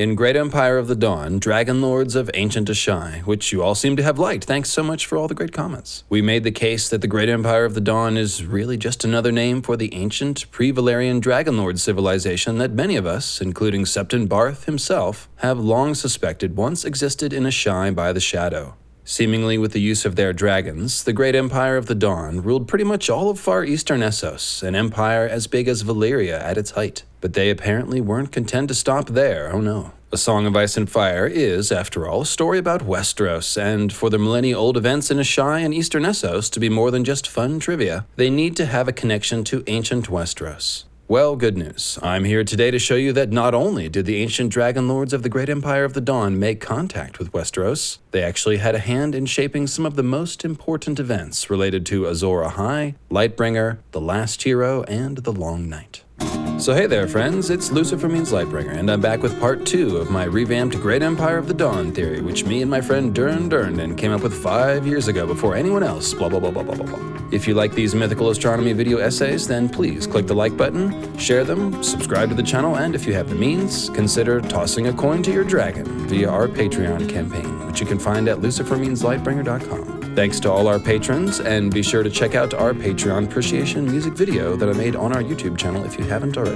In Great Empire of the Dawn, Dragon Lords of Ancient Asshai, which you all seem to have liked. Thanks so much for all the great comments. We made the case that the Great Empire of the Dawn is really just another name for the ancient, pre-Valyrian Dragon Lord civilization that many of us, including Septon Barth himself, have long suspected once existed in Asshai by the Shadow. Seemingly with the use of their dragons, the Great Empire of the Dawn ruled pretty much all of far eastern Essos, an empire as big as Valyria at its height. But they apparently weren't content to stop there, oh no. A Song of Ice and Fire is, after all, a story about Westeros, and for the millennia-old events in Asshai and eastern Essos to be more than just fun trivia, they need to have a connection to ancient Westeros. Well, good news. I'm here today to show you that not only did the ancient dragon lords of the Great Empire of the Dawn make contact with Westeros, they actually had a hand in shaping some of the most important events related to Azor Ahai, Lightbringer, The Last Hero, and The Long Night. So hey there friends, it's Lucifer means Lightbringer, and I'm back with part 2 of my revamped Great Empire of the Dawn theory, which me and my friend Dayne came up with 5 years ago before anyone else, blah blah blah blah blah blah blah. If you like these mythical astronomy video essays, then please click the like button, share them, subscribe to the channel, and if you have the means, consider tossing a coin to your dragon via our Patreon campaign, which you can find at lucifermeanslightbringer.com. Thanks to all our patrons, and be sure to check out our Patreon appreciation music video that I made on our YouTube channel if you haven't already.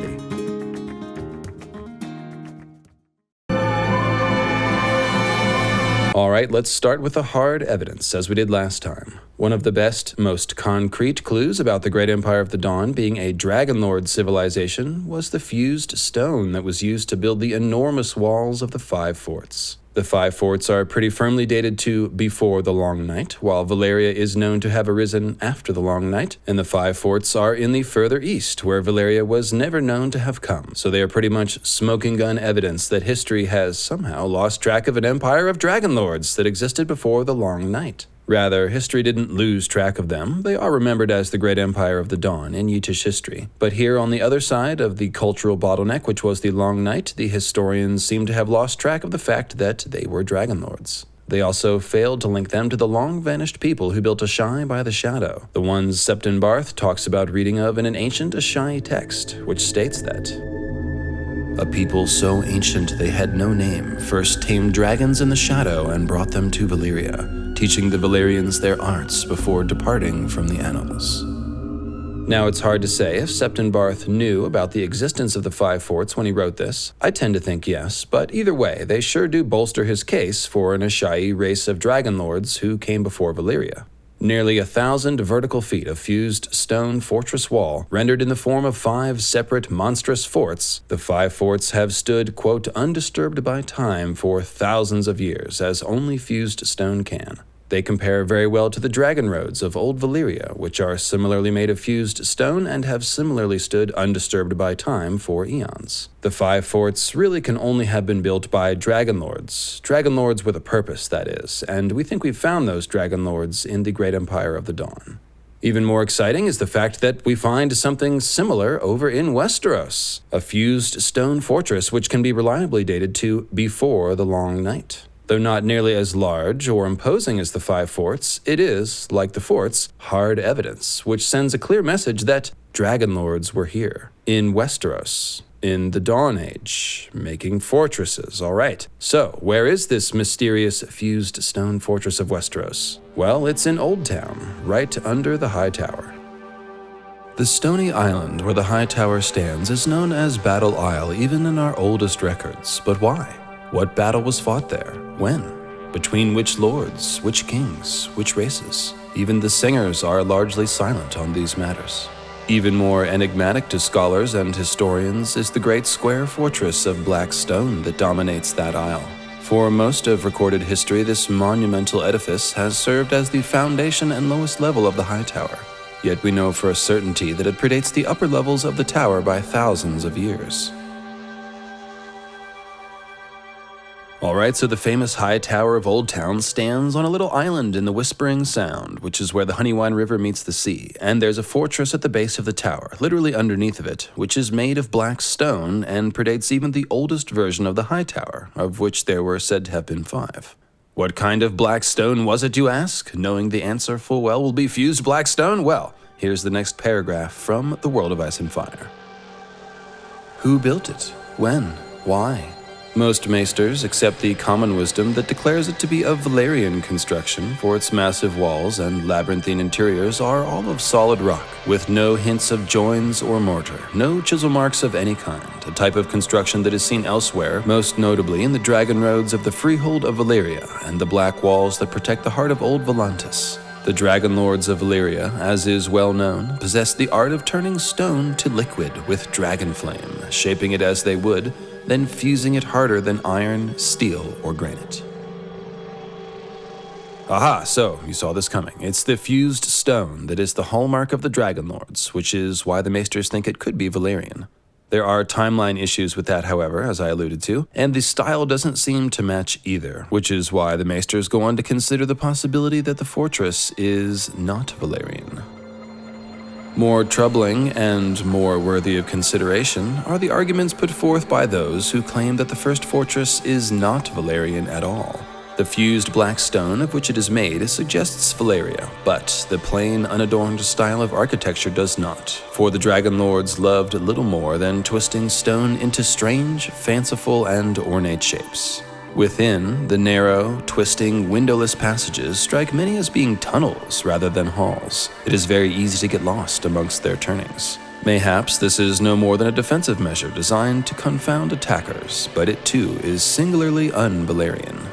Alright, let's start with the hard evidence, as we did last time. One of the best, most concrete clues about the Great Empire of the Dawn being a Dragon Lord civilization was the fused stone that was used to build the enormous walls of the 5 forts. The 5 forts are pretty firmly dated to before the Long Night, while Valyria is known to have arisen after the Long Night, and the 5 forts are in the further east, where Valyria was never known to have come. So they are pretty much smoking gun evidence that history has somehow lost track of an empire of dragon lords that existed before the Long Night. Rather, history didn't lose track of them. They are remembered as the Great Empire of the Dawn in Yiddish history. But here on the other side of the cultural bottleneck, which was the Long Night, the historians seem to have lost track of the fact that they were dragon lords. They also failed to link them to the long-vanished people who built Asshai by the Shadow, the ones Septon Barth talks about reading of in an ancient Asshai text, which states that a people so ancient they had no name first tamed dragons in the Shadow and brought them to Valyria, teaching the Valyrians their arts before departing from the annals. Now, it's hard to say if Septon Barth knew about the existence of the 5 forts when he wrote this. I tend to think yes, but either way, they sure do bolster his case for an Asshai race of dragon lords who came before Valyria. Nearly 1,000 vertical feet of fused stone fortress wall, rendered in the form of 5 separate monstrous forts, the 5 forts have stood, quote, undisturbed by time for thousands of years, as only fused stone can. They compare very well to the dragon roads of old Valyria, which are similarly made of fused stone and have similarly stood undisturbed by time for eons. The 5 forts really can only have been built by dragon lords with a purpose, that is, and we think we've found those dragon lords in the Great Empire of the Dawn. Even more exciting is the fact that we find something similar over in Westeros, a fused stone fortress which can be reliably dated to before the Long Night. Though not nearly as large or imposing as the 5 forts, it is, like the forts, hard evidence, which sends a clear message that dragon lords were here, in Westeros, in the Dawn Age, making fortresses, alright. So, where is this mysterious fused stone fortress of Westeros? Well, it's in Old Town, right under the Hightower. The stony island where the Hightower stands is known as Battle Isle even in our oldest records, but why? What battle was fought there? When? Between which lords? Which kings? Which races? Even the singers are largely silent on these matters. Even more enigmatic to scholars and historians is the great square fortress of black stone that dominates that isle. For most of recorded history, this monumental edifice has served as the foundation and lowest level of the Hightower. Yet we know for a certainty that it predates the upper levels of the tower by thousands of years. Alright, so the famous High Tower of Old Town stands on a little island in the Whispering Sound, which is where the Honeywine River meets the sea, and there's a fortress at the base of the tower, literally underneath of it, which is made of black stone and predates even the oldest version of the High Tower, of which there were said to have been 5. What kind of black stone was it, you ask? Knowing the answer full well will be fused black stone? Well, here's the next paragraph from The World of Ice and Fire. Who built it? When? Why? Most maesters accept the common wisdom that declares it to be of Valyrian construction, for its massive walls and labyrinthine interiors are all of solid rock, with no hints of joins or mortar, no chisel marks of any kind, a type of construction that is seen elsewhere, most notably in the dragon roads of the freehold of Valyria and the black walls that protect the heart of Old Volantis. The Dragon Lords of Valyria, as is well known, possess the art of turning stone to liquid with dragon flame, shaping it as they would, then fusing it harder than iron, steel, or granite. Aha, so you saw this coming. It's the fused stone that is the hallmark of the Dragon Lords, which is why the maesters think it could be Valyrian. There are timeline issues with that, however, as I alluded to, and the style doesn't seem to match either, which is why the maesters go on to consider the possibility that the fortress is not Valyrian. More troubling and more worthy of consideration are the arguments put forth by those who claim that the first fortress is not Valyrian at all. The fused black stone of which it is made suggests Valyria, but the plain, unadorned style of architecture does not, for the Dragon Lords loved little more than twisting stone into strange, fanciful, and ornate shapes. Within, the narrow, twisting, windowless passages strike many as being tunnels rather than halls. It is very easy to get lost amongst their turnings. Mayhaps this is no more than a defensive measure designed to confound attackers, but it too is singularly un-Valyrian.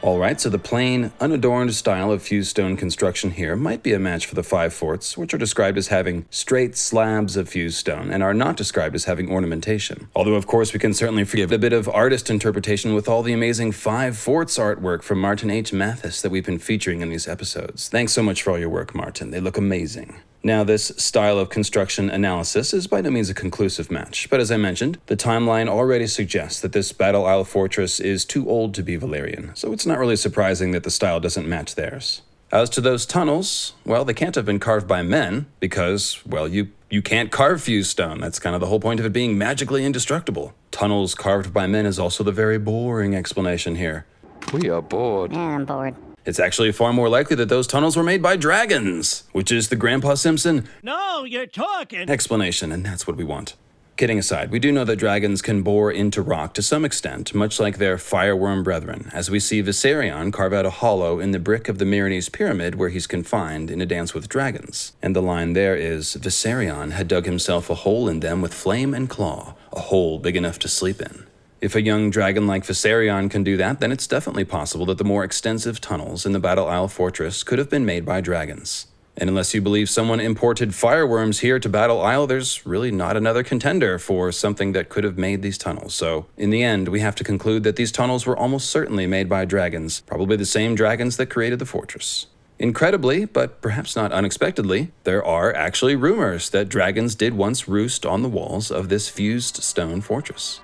Alright, so the plain, unadorned style of fused stone construction here might be a match for the 5 forts, which are described as having straight slabs of fused stone and are not described as having ornamentation. Although, of course, we can certainly forgive a bit of artist interpretation with all the amazing 5 forts artwork from Martin H. Mathis that we've been featuring in these episodes. Thanks so much for all your work, Martin. They look amazing. Now, this style of construction analysis is by no means a conclusive match, but as I mentioned, the timeline already suggests that this Battle Isle fortress is too old to be Valyrian, so it's not really surprising that the style doesn't match theirs. As to those tunnels, well, they can't have been carved by men, because, well, you can't carve fused stone. That's kind of the whole point of it being magically indestructible. Tunnels carved by men is also the very boring explanation here. We are bored. Yeah, I'm bored. It's actually far more likely that those tunnels were made by dragons, which is the Grandpa Simpson No, you're talking. explanation, and that's what we want. Kidding aside, we do know that dragons can bore into rock to some extent, much like their fireworm brethren, as we see Viserion carve out a hollow in the brick of the Myronese pyramid where he's confined in A Dance with Dragons. And the line there is, Viserion had dug himself a hole in them with flame and claw, a hole big enough to sleep in. If a young dragon like Viserion can do that, then it's definitely possible that the more extensive tunnels in the Battle Isle fortress could have been made by dragons. And unless you believe someone imported fireworms here to Battle Isle, there's really not another contender for something that could have made these tunnels. So, in the end, we have to conclude that these tunnels were almost certainly made by dragons, probably the same dragons that created the fortress. Incredibly, but perhaps not unexpectedly, there are actually rumors that dragons did once roost on the walls of this fused stone fortress.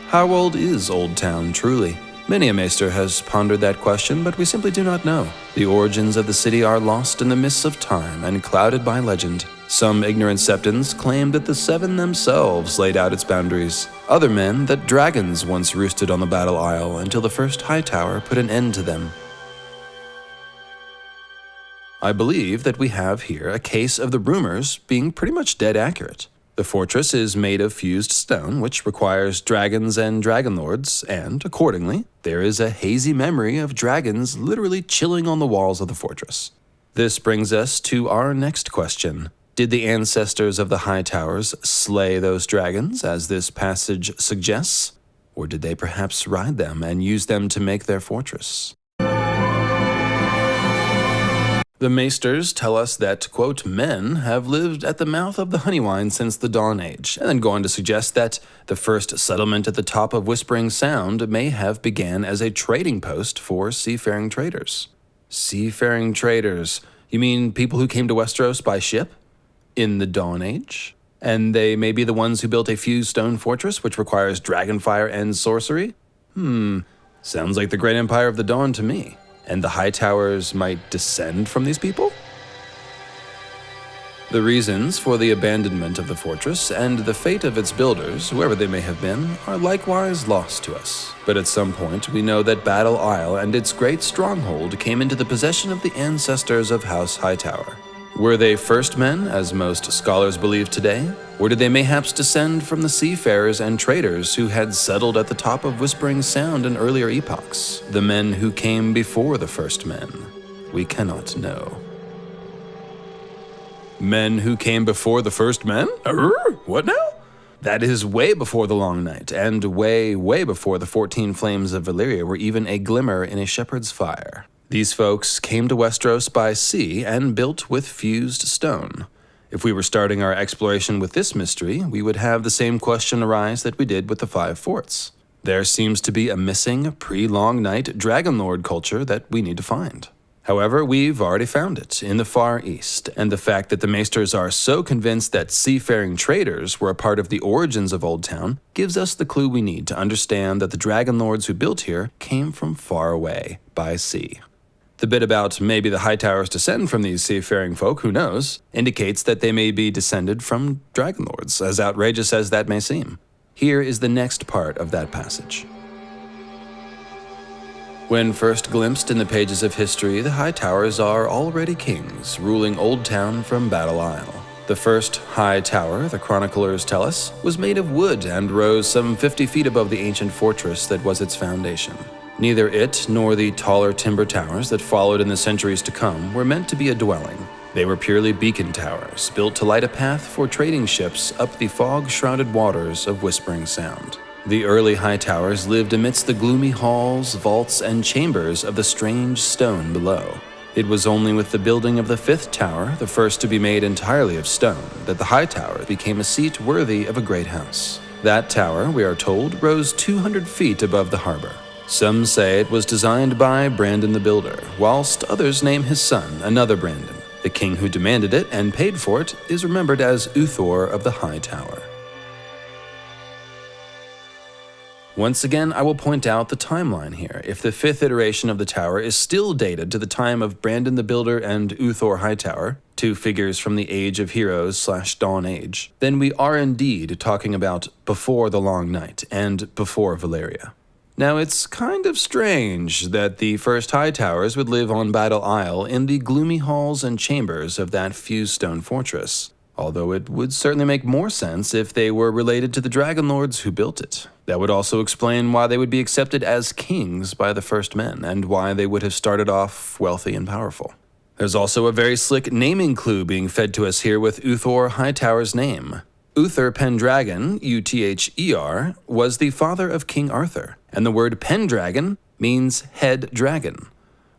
How old is Old Town, truly? Many a maester has pondered that question, but we simply do not know. The origins of the city are lost in the mists of time and clouded by legend. Some ignorant septons claim that the Seven themselves laid out its boundaries. Other men that dragons once roosted on the Battle Isle until the first Hightower put an end to them. I believe that we have here a case of the rumors being pretty much dead accurate. The fortress is made of fused stone, which requires dragons and dragon lords, and, accordingly, there is a hazy memory of dragons literally chilling on the walls of the fortress. This brings us to our next question. Did the ancestors of the Hightowers slay those dragons, as this passage suggests? Or did they perhaps ride them and use them to make their fortress? The maesters tell us that, quote, men have lived at the mouth of the Honeywine since the Dawn Age, and then go on to suggest that the first settlement at the top of Whispering Sound may have began as a trading post for seafaring traders. Seafaring traders? You mean people who came to Westeros by ship? In the Dawn Age? And they may be the ones who built a fused stone fortress which requires dragonfire and sorcery? Sounds like the Great Empire of the Dawn to me. And the Hightowers might descend from these people? The reasons for the abandonment of the fortress and the fate of its builders, whoever they may have been, are likewise lost to us. But at some point, we know that Battle Isle and its great stronghold came into the possession of the ancestors of House Hightower. Were they first men, as most scholars believe today? Or did they mayhaps descend from the seafarers and traders who had settled at the top of Whispering Sound in earlier epochs, the men who came before the first men? We cannot know. Men who came before the first men? What now? That is way before the Long Night, and way, way before the 14 Flames of Valyria were even a glimmer in a shepherd's fire. These folks came to Westeros by sea and built with fused stone. If we were starting our exploration with this mystery, we would have the same question arise that we did with the 5 forts. There seems to be a missing, pre-Long Night Dragonlord culture that we need to find. However, we've already found it in the Far East, and the fact that the Maesters are so convinced that seafaring traders were a part of the origins of Old Town gives us the clue we need to understand that the Dragonlords who built here came from far away, by sea. The bit about maybe the Hightowers descend from these seafaring folk, who knows, indicates that they may be descended from Dragonlords, as outrageous as that may seem. Here is the next part of that passage. When first glimpsed in the pages of history, the Hightowers are already kings, ruling Old Town from Battle Isle. The first High Tower, the chroniclers tell us, was made of wood and rose some 50 feet above the ancient fortress that was its foundation. Neither it nor the taller timber towers that followed in the centuries to come were meant to be a dwelling. They were purely beacon towers, built to light a path for trading ships up the fog-shrouded waters of Whispering Sound. The early Hightowers lived amidst the gloomy halls, vaults, and chambers of the strange stone below. It was only with the building of the 5th tower, the first to be made entirely of stone, that the High Tower became a seat worthy of a great house. That tower, we are told, rose 200 feet above the harbor. Some say it was designed by Brandon the Builder, whilst others name his son, another Brandon. The king who demanded it and paid for it is remembered as Uthor of the High Tower. Once again, I will point out the timeline here. If the 5th iteration of the tower is still dated to the time of Brandon the Builder and Uthor Hightower, 2 figures from the Age of Heroes / Dawn Age, then we are indeed talking about before the Long Night and before Valyria. Now, it's kind of strange that the first Hightowers would live on Battle Isle in the gloomy halls and chambers of that fused stone fortress, although it would certainly make more sense if they were related to the Dragonlords who built it. That would also explain why they would be accepted as kings by the first men, and why they would have started off wealthy and powerful. There's also a very slick naming clue being fed to us here with Uthor Hightower's name. Uther Pendragon, Uther, was the father of King Arthur, and the word Pendragon means head dragon.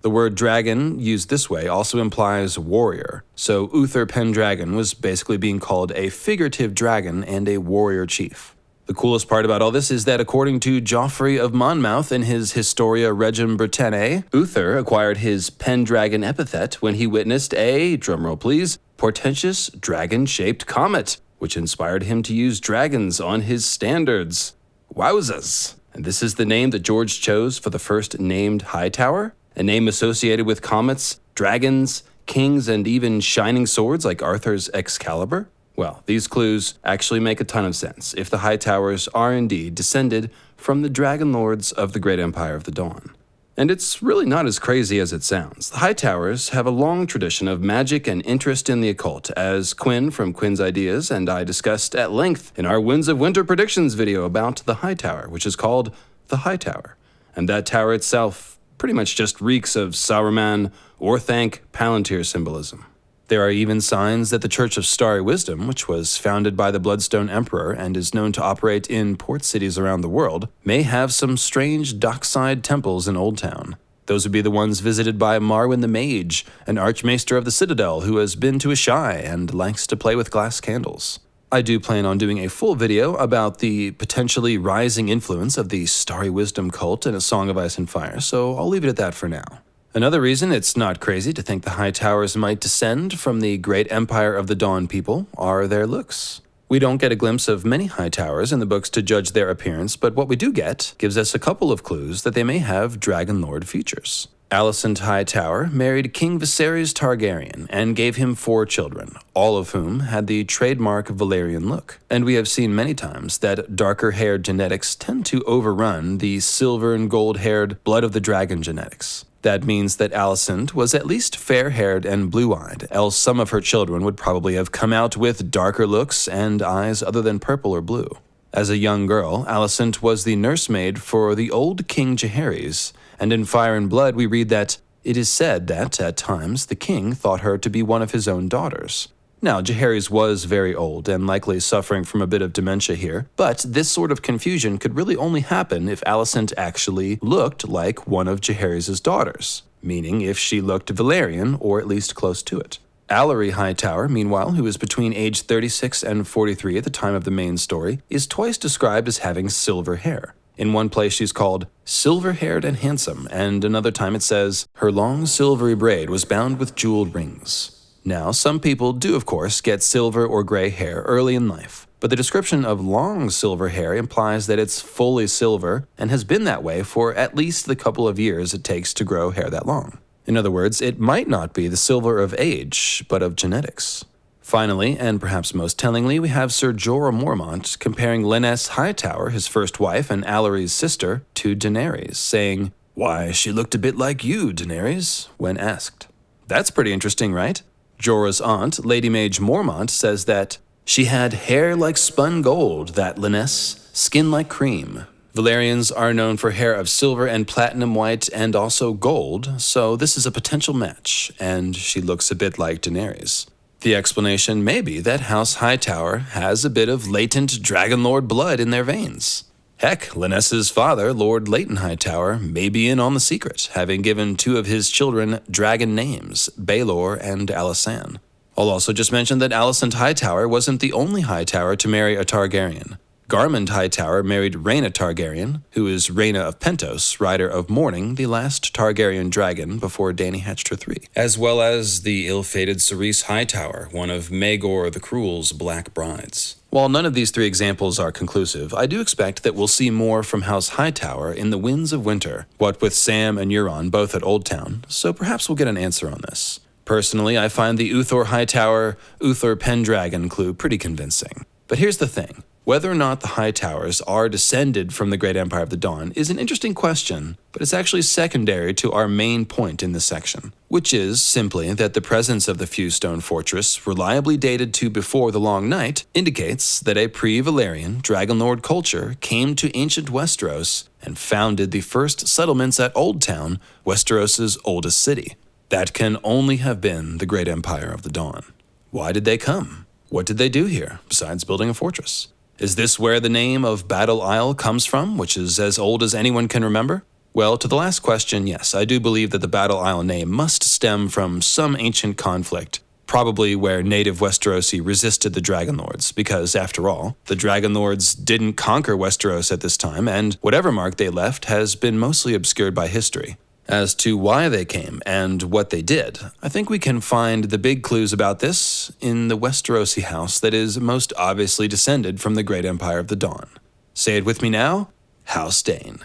The word dragon, used this way, also implies warrior, so Uther Pendragon was basically being called a figurative dragon and a warrior chief. The coolest part about all this is that according to Joffrey of Monmouth in his Historia Regum Britanniae, Uther acquired his Pendragon epithet when he witnessed a, drumroll please, portentous dragon-shaped comet, which inspired him to use dragons on his standards. Wowzas! And this is the name that George chose for the first named Hightower? A name associated with comets, dragons, kings, and even shining swords like Arthur's Excalibur? Well, these clues actually make a ton of sense if the Hightowers are indeed descended from the Dragonlords of the Great Empire of the Dawn. And it's really not as crazy as it sounds. The Hightowers have a long tradition of magic and interest in the occult, as Quinn from Quinn's Ideas and I discussed at length in our Winds of Winter predictions video about the Hightower, which is called the Hightower. And that tower itself pretty much just reeks of Saruman, Orthanc, Palantir symbolism. There are even signs that the Church of Starry Wisdom, which was founded by the Bloodstone Emperor and is known to operate in port cities around the world, may have some strange dockside temples in Old Town. Those would be the ones visited by Marwyn the Mage, an Archmaester of the Citadel who has been to Asshai and likes to play with glass candles. I do plan on doing a full video about the potentially rising influence of the Starry Wisdom cult in A Song of Ice and Fire, so I'll leave it at that for now. Another reason it's not crazy to think the Hightowers might descend from the Great Empire of the Dawn people are their looks. We don't get a glimpse of many Hightowers in the books to judge their appearance, but what we do get gives us a couple of clues that they may have Dragonlord features. Alicent Hightower married King Viserys Targaryen and gave him 4 children, all of whom had the trademark Valyrian look. And we have seen many times that darker-haired genetics tend to overrun the silver and gold-haired blood of the dragon genetics. That means that Alicent was at least fair-haired and blue-eyed, else some of her children would probably have come out with darker looks and eyes other than purple or blue. As a young girl, Alicent was the nursemaid for the old King Jaehaerys, and in Fire and Blood we read that it is said that, at times, the king thought her to be one of his own daughters. Now, Jaehaerys was very old and likely suffering from a bit of dementia here, but this sort of confusion could really only happen if Alicent actually looked like one of Jaehaerys' daughters, meaning if she looked Valyrian or at least close to it. Alicent Hightower, meanwhile, who is between age 36 and 43 at the time of the main story, is twice described as having silver hair. In one place she's called silver-haired and handsome, and another time it says, her long silvery braid was bound with jeweled rings. Now, some people do, of course, get silver or gray hair early in life, but the description of long silver hair implies that it's fully silver and has been that way for at least the couple of years it takes to grow hair that long. In other words, it might not be the silver of age, but of genetics. Finally, and perhaps most tellingly, we have Sir Jorah Mormont comparing Lynesse Hightower, his first wife and Alarie's sister, to Daenerys, saying, "Why, she looked a bit like you, Daenerys," when asked. That's pretty interesting, right? Jorah's aunt, Lady Mage Mormont, says that she had hair like spun gold, that Lynesse, skin like cream. Valyrians are known for hair of silver and platinum white and also gold, so this is a potential match, and she looks a bit like Daenerys. The explanation may be that House Hightower has a bit of latent Dragonlord blood in their veins. Heck, Lynesse's father, Lord Leighton Hightower, may be in on the secret, having given 2 of his children dragon names, Baelor and Alysanne. I'll also just mention that Alicent Hightower wasn't the only Hightower to marry a Targaryen. Garmund Hightower married Rhaena Targaryen, who is Rhaena of Pentos, rider of Morning, the last Targaryen dragon before Dany hatched her 3, as well as the ill-fated Cerys Hightower, one of Maegor the Cruel's black brides. While none of these 3 examples are conclusive, I do expect that we'll see more from House Hightower in the Winds of Winter, what with Sam and Euron both at Old Town, so perhaps we'll get an answer on this. Personally, I find the Uthor Hightower, Uthor Pendragon clue pretty convincing. But here's the thing. Whether or not the Hightowers are descended from the Great Empire of the Dawn is an interesting question, but it's actually secondary to our main point in this section, which is simply that the presence of the Fewstone Fortress, reliably dated to before the Long Night, indicates that a pre-Valyrian Dragonlord culture came to ancient Westeros and founded the first settlements at Old Town, Westeros' oldest city. That can only have been the Great Empire of the Dawn. Why did they come? What did they do here, besides building a fortress? Is this where the name of Battle Isle comes from, which is as old as anyone can remember? Well, to the last question, yes, I do believe that the Battle Isle name must stem from some ancient conflict, probably where native Westerosi resisted the Dragonlords, because, after all, the Dragonlords didn't conquer Westeros at this time, and whatever mark they left has been mostly obscured by history. As to why they came and what they did, I think we can find the big clues about this in the Westerosi house that is most obviously descended from the Great Empire of the Dawn. Say it with me now, House Dayne.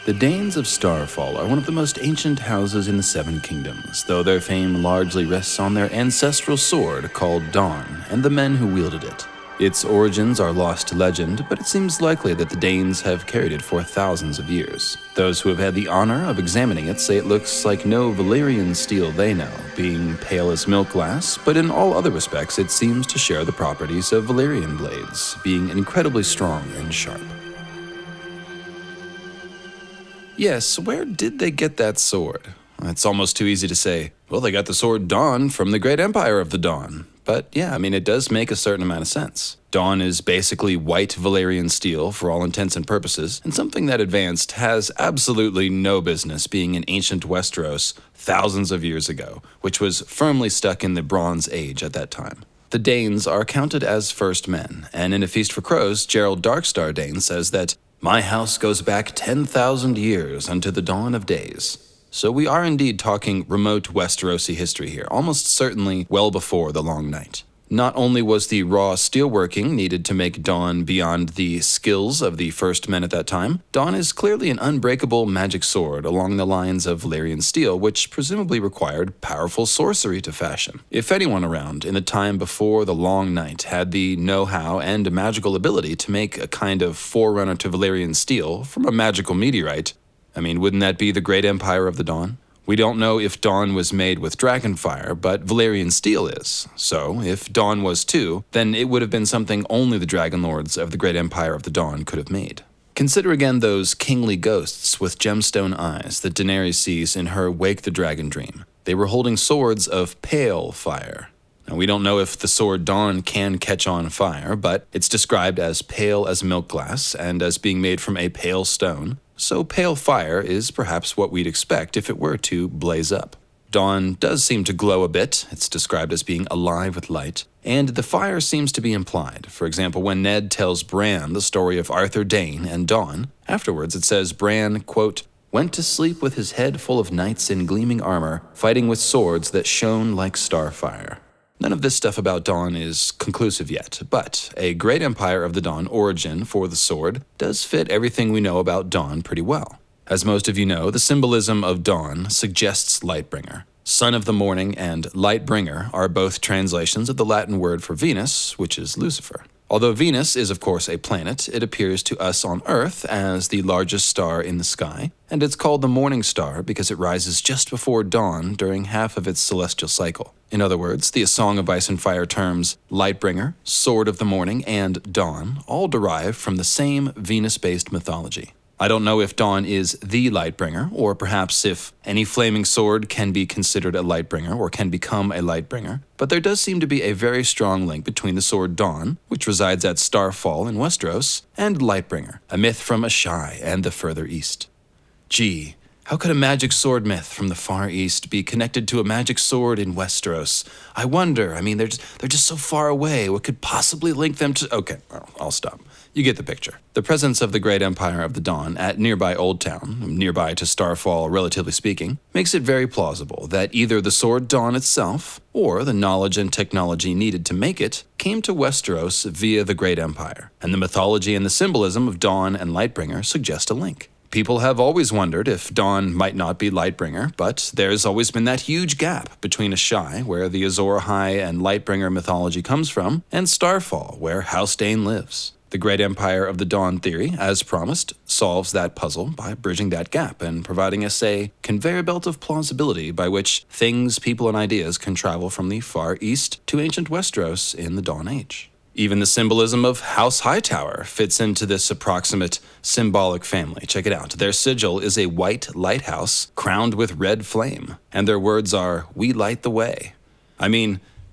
The Daynes of Starfall are one of the most ancient houses in the Seven Kingdoms, though their fame largely rests on their ancestral sword called Dawn and the men who wielded it. Its origins are lost to legend, but it seems likely that the Danes have carried it for thousands of years. Those who have had the honor of examining it say it looks like no Valyrian steel they know, being pale as milk glass, but in all other respects it seems to share the properties of Valyrian blades, being incredibly strong and sharp. Yes, where did they get that sword? It's almost too easy to say, well, they got the sword Dawn from the Great Empire of the Dawn. But yeah, it does make a certain amount of sense. Dawn is basically white Valyrian steel for all intents and purposes, and something that advanced has absolutely no business being in ancient Westeros thousands of years ago, which was firmly stuck in the Bronze Age at that time. The Danes are counted as first men, and in A Feast for Crows, Gerald Darkstar Dayne says that, "My house goes back 10,000 years unto the dawn of days." So we are indeed talking remote Westerosi history here, almost certainly well before the Long Night. Not only was the raw steelworking needed to make Dawn beyond the skills of the first men at that time, Dawn is clearly an unbreakable magic sword along the lines of Valyrian steel, which presumably required powerful sorcery to fashion. If anyone around in the time before the Long Night had the know-how and magical ability to make a kind of forerunner to Valyrian steel from a magical meteorite, wouldn't that be the great empire of the Dawn? We don't know if Dawn was made with dragonfire, but Valyrian steel is. So, if Dawn was too, then it would have been something only the Dragon Lords of the great empire of the Dawn could have made. Consider again those kingly ghosts with gemstone eyes that Daenerys sees in her Wake the Dragon dream. They were holding swords of pale fire. Now, we don't know if the sword Dawn can catch on fire, but it's described as pale as milk glass and as being made from a pale stone. So pale fire is perhaps what we'd expect if it were to blaze up. Dawn does seem to glow a bit. It's described as being alive with light. And the fire seems to be implied. For example, when Ned tells Bran the story of Arthur Dayne and Dawn, afterwards it says Bran, quote, went to sleep with his head full of knights in gleaming armor, fighting with swords that shone like starfire. None of this stuff about Dawn is conclusive yet, but a great empire of the Dawn origin for the sword does fit everything we know about Dawn pretty well. As most of you know, the symbolism of Dawn suggests Lightbringer. Son of the Morning and Lightbringer are both translations of the Latin word for Venus, which is Lucifer. Although Venus is of course a planet, it appears to us on Earth as the largest star in the sky, and it's called the morning star because it rises just before dawn during half of its celestial cycle. In other words, the A Song of Ice and Fire terms Lightbringer, Sword of the Morning, and Dawn all derive from the same Venus-based mythology. I don't know if Dawn is the Lightbringer, or perhaps if any flaming sword can be considered a Lightbringer or can become a Lightbringer, but there does seem to be a very strong link between the sword Dawn, which resides at Starfall in Westeros, and Lightbringer, a myth from Asshai and the further east. Gee, how could a magic sword myth from the far east be connected to a magic sword in Westeros? I wonder. They're just so far away. What could possibly link them to... Okay, I'll stop. You get the picture. The presence of the great empire of the Dawn at nearby Old Town, nearby to Starfall relatively speaking, makes it very plausible that either the sword Dawn itself, or the knowledge and technology needed to make it, came to Westeros via the great empire, and the mythology and the symbolism of Dawn and Lightbringer suggest a link. People have always wondered if Dawn might not be Lightbringer, but there's always been that huge gap between Asshai, where the Azor Ahai and Lightbringer mythology comes from, and Starfall, where House Dayne lives. The great empire of the Dawn theory, as promised, solves that puzzle by bridging that gap and providing us a conveyor belt of plausibility by which things, people, and ideas can travel from the far east to ancient Westeros in the Dawn Age. Even the symbolism of House Hightower fits into this approximate symbolic family. Check it out. Their sigil is a white lighthouse crowned with red flame, and their words are, "We light the way."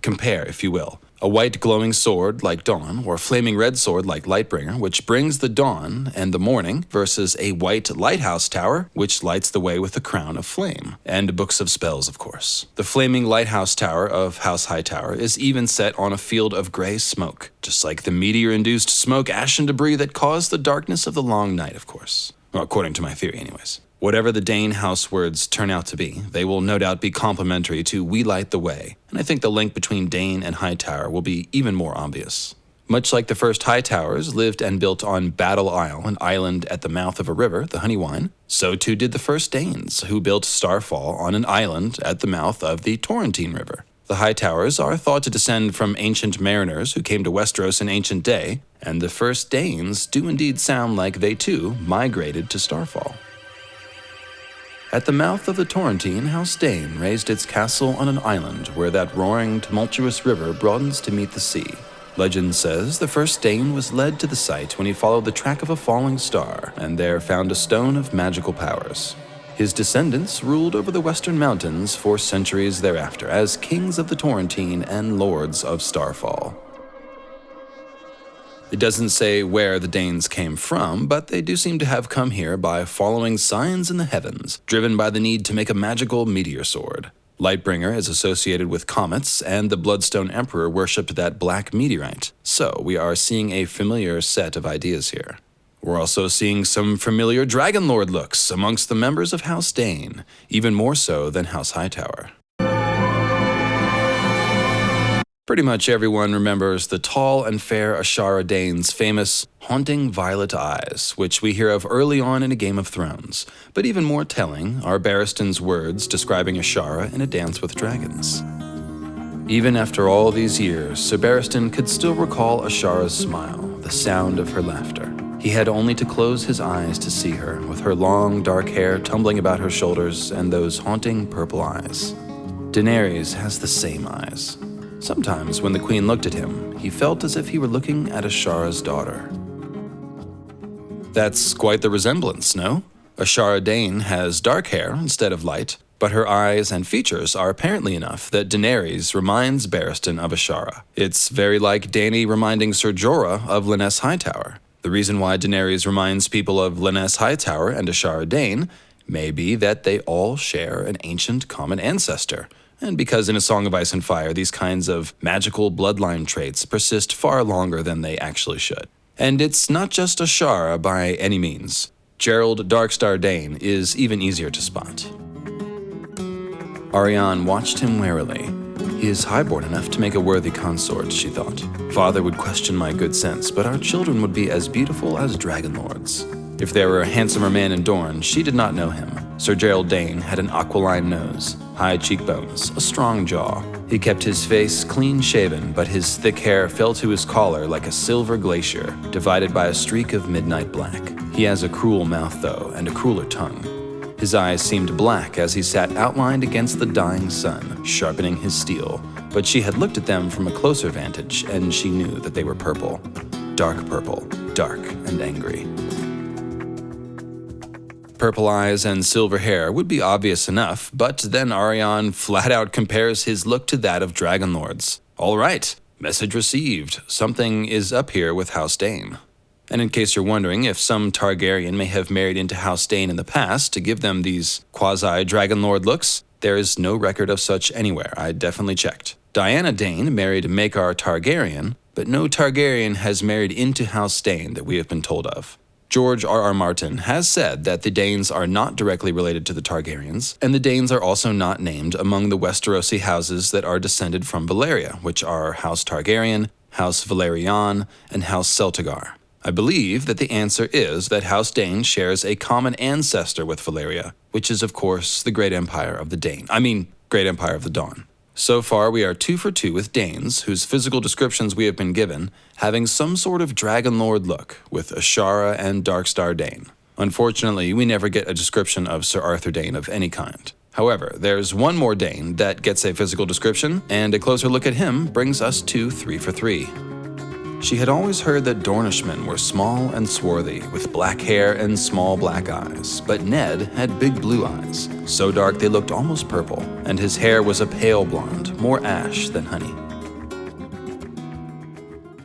Compare, if you will, a white glowing sword like Dawn, or a flaming red sword like Lightbringer, which brings the dawn and the morning, versus a white lighthouse tower, which lights the way with a crown of flame, and books of spells, of course. The flaming lighthouse tower of House Hightower is even set on a field of gray smoke, just like the meteor-induced smoke, ash, and debris that caused the darkness of the long night, of course. Well, according to my theory, anyways. Whatever the Dayne house words turn out to be, they will no doubt be complementary to "We Light the Way," and I think the link between Dayne and Hightower will be even more obvious. Much like the first Hightowers lived and built on Battle Isle, an island at the mouth of a river, the Honeywine, so too did the first Daynes, who built Starfall on an island at the mouth of the Torrentine River. The Hightowers are thought to descend from ancient mariners who came to Westeros in ancient day, and the first Daynes do indeed sound like they too migrated to Starfall. At the mouth of the Torrentine, House Dayne raised its castle on an island where that roaring, tumultuous river broadens to meet the sea. Legend says the first Dayne was led to the site when he followed the track of a falling star, and there found a stone of magical powers. His descendants ruled over the Western Mountains for centuries thereafter as kings of the Torrentine and lords of Starfall. It doesn't say where the Daynes came from, but they do seem to have come here by following signs in the heavens, driven by the need to make a magical meteor sword. Lightbringer is associated with comets, and the Bloodstone Emperor worshipped that black meteorite, so we are seeing a familiar set of ideas here. We're also seeing some familiar Dragonlord looks amongst the members of House Dayne, even more so than House Hightower. Pretty much everyone remembers the tall and fair Ashara Dayne's famous haunting violet eyes, which we hear of early on in A Game of Thrones. But even more telling are Barristan's words describing Ashara in A Dance with Dragons. Even after all these years, Sir Barristan could still recall Ashara's smile, the sound of her laughter. He had only to close his eyes to see her, with her long, dark hair tumbling about her shoulders and those haunting purple eyes. Daenerys has the same eyes. Sometimes when the queen looked at him, he felt as if he were looking at Ashara's daughter. That's quite the resemblance, no? Ashara Dayne has dark hair instead of light, but her eyes and features are apparently enough that Daenerys reminds Barristan of Ashara. It's very like Dany reminding Ser Jorah of Lyness Hightower. The reason why Daenerys reminds people of Lyness Hightower and Ashara Dayne may be that they all share an ancient common ancestor, and because in A Song of Ice and Fire these kinds of magical bloodline traits persist far longer than they actually should. And it's not just Ashara by any means. Gerald Darkstar Dayne is even easier to spot. Arianne watched him warily. He is highborn enough to make a worthy consort, she thought. Father would question my good sense, but our children would be as beautiful as dragon lords. If there were a handsomer man in Dorne, she did not know him. Sir Gerald Dayne had an aquiline nose, high cheekbones, a strong jaw. He kept his face clean-shaven, but his thick hair fell to his collar like a silver glacier, divided by a streak of midnight black. He has a cruel mouth, though, and a crueler tongue. His eyes seemed black as he sat outlined against the dying sun, sharpening his steel, but she had looked at them from a closer vantage, and she knew that they were purple. Dark purple, dark and angry. Purple eyes and silver hair would be obvious enough, but then Arianne flat out compares his look to that of dragon lords. All right, message received. Something is up here with House Dayne. And in case you're wondering if some Targaryen may have married into House Dayne in the past to give them these quasi-dragon lord looks, there is no record of such anywhere. I definitely checked. Diana Dayne married Maekar Targaryen, but no Targaryen has married into House Dayne that we have been told of. George R.R. Martin has said that the Daynes are not directly related to the Targaryens, and the Daynes are also not named among the Westerosi houses that are descended from Valyria, which are House Targaryen, House Valerian, and House Celtigar. I believe that the answer is that House Dayne shares a common ancestor with Valyria, which is of course the Great Empire of the Great Empire of the Dawn. So far, we are 2 for 2 with Daynes, whose physical descriptions we have been given, having some sort of dragon lord look, with Ashara and Darkstar Dayne. Unfortunately, we never get a description of Sir Arthur Dayne of any kind. However, there's one more Dayne that gets a physical description, and a closer look at him brings us to 3 for 3. She had always heard that Dornishmen were small and swarthy, with black hair and small black eyes, but Ned had big blue eyes, so dark they looked almost purple, and his hair was a pale blonde, more ash than honey.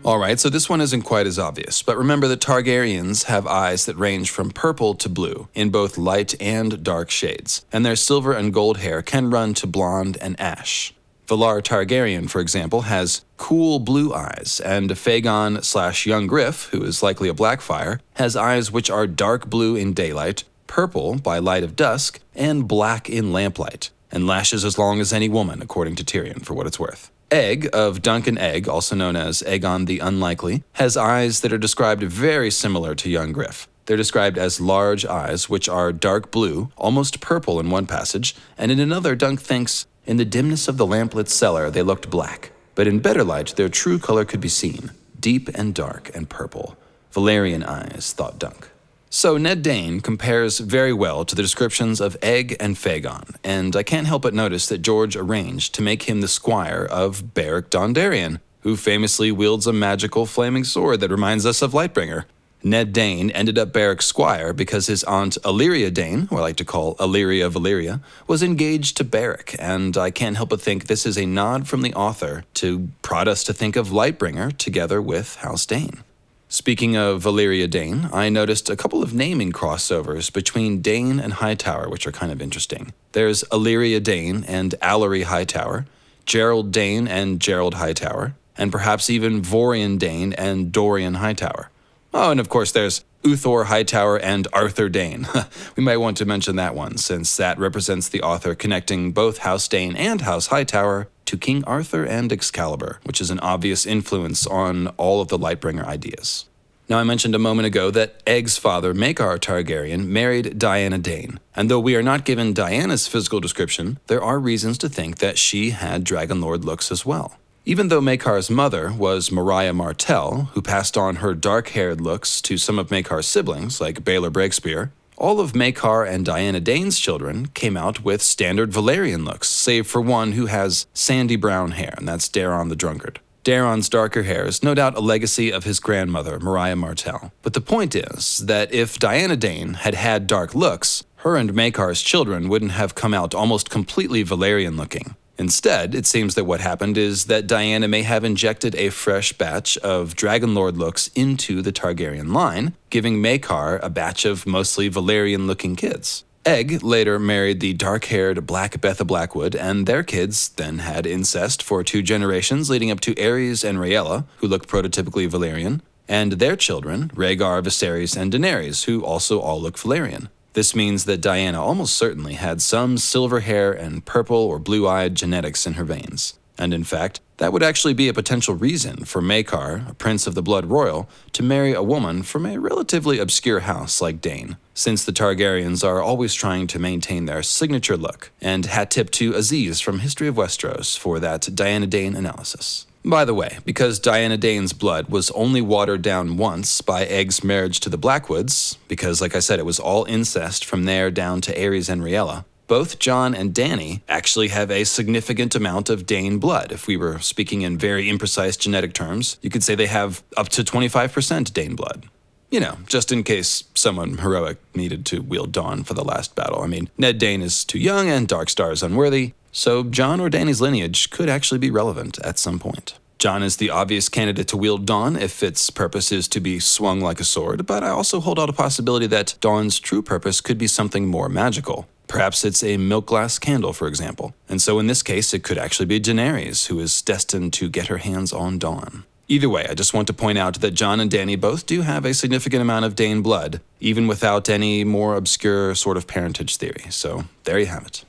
Alright, so this one isn't quite as obvious, but remember that Targaryens have eyes that range from purple to blue, in both light and dark shades, and their silver and gold hair can run to blonde and ash. Valar Targaryen, for example, has cool blue eyes, and Fagon/Young Griff, who is likely a Blackfire, has eyes which are dark blue in daylight, purple by light of dusk, and black in lamplight, and lashes as long as any woman, according to Tyrion, for what it's worth. Egg of Duncan Egg, also known as Aegon the Unlikely, has eyes that are described very similar to Young Griff. They're described as large eyes, which are dark blue, almost purple in one passage, and in another Dunk thinks, in the dimness of the lamplit cellar they looked black, but in better light their true color could be seen, deep and dark and purple. Valerian eyes, thought Dunk. So Ned Dayne compares very well to the descriptions of Egg and Fagon, and I can't help but notice that George arranged to make him the squire of Beric Dondarrion, who famously wields a magical flaming sword that reminds us of Lightbringer. Ned Dayne ended up Beric's squire because his aunt Illyria Dayne, who I like to call Illyria Valyria, was engaged to Beric, and I can't help but think this is a nod from the author to prod us to think of Lightbringer together with House Dayne. Speaking of Valyria Dayne, I noticed a couple of naming crossovers between Dayne and Hightower, which are kind of interesting. There's Illyria Dayne and Allery Hightower, Gerald Dayne and Gerald Hightower, and perhaps even Vorian Dayne and Dorian Hightower. Oh, and of course there's Uthor Hightower and Arthur Dayne. We might want to mention that one, since that represents the author connecting both House Dayne and House Hightower to King Arthur and Excalibur, which is an obvious influence on all of the Lightbringer ideas. Now, I mentioned a moment ago that Egg's father, Maekar Targaryen, married Diana Dayne, and though we are not given Diana's physical description, there are reasons to think that she had Dragonlord looks as well. Even though Maekar's mother was Mariah Martell, who passed on her dark-haired looks to some of Maekar's siblings, like Baelor Breakspear, all of Maekar and Diana Dayne's children came out with standard Valyrian looks, save for one who has sandy brown hair, and that's Daeron the Drunkard. Daeron's darker hair is no doubt a legacy of his grandmother, Mariah Martell. But the point is that if Diana Dayne had had dark looks, her and Maekar's children wouldn't have come out almost completely Valyrian looking. Instead, it seems that what happened is that Diana may have injected a fresh batch of Dragonlord looks into the Targaryen line, giving Maekar a batch of mostly Valyrian-looking kids. Egg later married the dark-haired Black Betha Blackwood, and their kids then had incest for 2 generations leading up to Aerys and Rhaella, who looked prototypically Valyrian, and their children, Rhaegar, Viserys, and Daenerys, who also all look Valyrian. This means that Diana almost certainly had some silver hair and purple or blue-eyed genetics in her veins. And in fact, that would actually be a potential reason for Maekar, a prince of the blood royal, to marry a woman from a relatively obscure house like Dayne, since the Targaryens are always trying to maintain their signature look, and hat tip to Aziz from History of Westeros for that Diana Dayne analysis. By the way, because Diana Dayne's blood was only watered down once by Egg's marriage to the Blackwoods, because like I said it was all incest from there down to Aerys and Rhaella, both Jon and Dany actually have a significant amount of Dayne blood. If we were speaking in very imprecise genetic terms, you could say they have up to 25% Dayne blood. You know, just in case someone heroic needed to wield Dawn for the last battle. I mean, Ned Dayne is too young and Darkstar is unworthy, so Jon or Dany's lineage could actually be relevant at some point. Jon is the obvious candidate to wield Dawn if its purpose is to be swung like a sword, but I also hold out a possibility that Dawn's true purpose could be something more magical. Perhaps it's a milk glass candle, for example. And so in this case, it could actually be Daenerys, who is destined to get her hands on Dawn. Either way, I just want to point out that Jon and Dany both do have a significant amount of Dayne blood, even without any more obscure sort of parentage theory. So there you have it.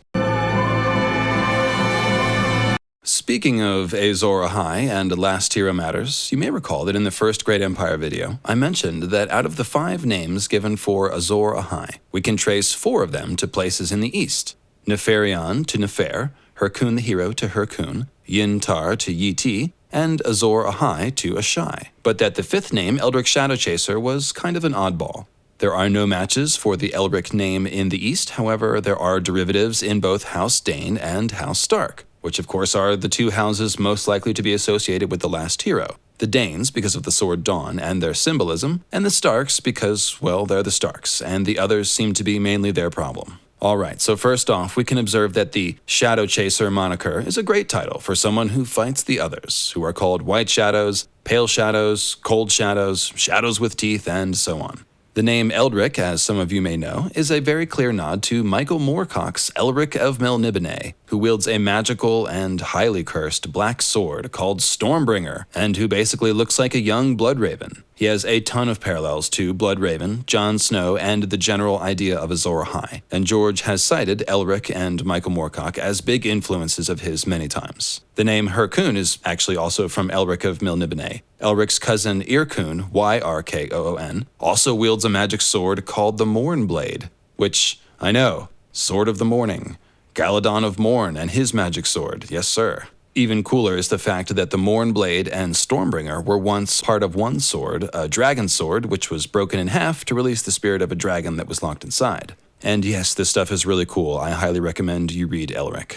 Speaking of Azor Ahai and Last Hero Matters, you may recall that in the first Great Empire video, I mentioned that out of the 5 names given for Azor Ahai, we can trace 4 of them to places in the east. Neferion to Nefer, Hyrkoon the hero to Hyrkoon, Yin-Tar to Yi-Ti, and Azor Ahai to Asshai. But that the 5th name, Eldrick Shadowchaser, was kind of an oddball. There are no matches for the Eldrick name in the east, however, there are derivatives in both House Dayne and House Stark, which of course are the 2 houses most likely to be associated with the last hero. The Daynes because of the sword Dawn and their symbolism, and the Starks because, well, they're the Starks, and the others seem to be mainly their problem. Alright, so first off, we can observe that the Shadow Chaser moniker is a great title for someone who fights the others, who are called White Shadows, Pale Shadows, Cold Shadows, Shadows with Teeth, and so on. The name Eldrick, as some of you may know, is a very clear nod to Michael Moorcock's Elric of Melniboné, who wields a magical and highly cursed black sword called Stormbringer, and who basically looks like a young Bloodraven. He has a ton of parallels to Bloodraven, Jon Snow, and the general idea of Azor Ahai, and George has cited Elric and Michael Moorcock as big influences of his many times. The name Hyrkoon is actually also from Elric of Melniboné. Elric's cousin Yrkoon, Yrkoon, also wields a magic sword called the Mornblade, which, I know, Sword of the Morning, Galadon of Morn and his magic sword, yes sir. Even cooler is the fact that the Mornblade and Stormbringer were once part of one sword, a dragon sword, which was broken in half to release the spirit of a dragon that was locked inside. And yes, this stuff is really cool. I highly recommend you read Elric.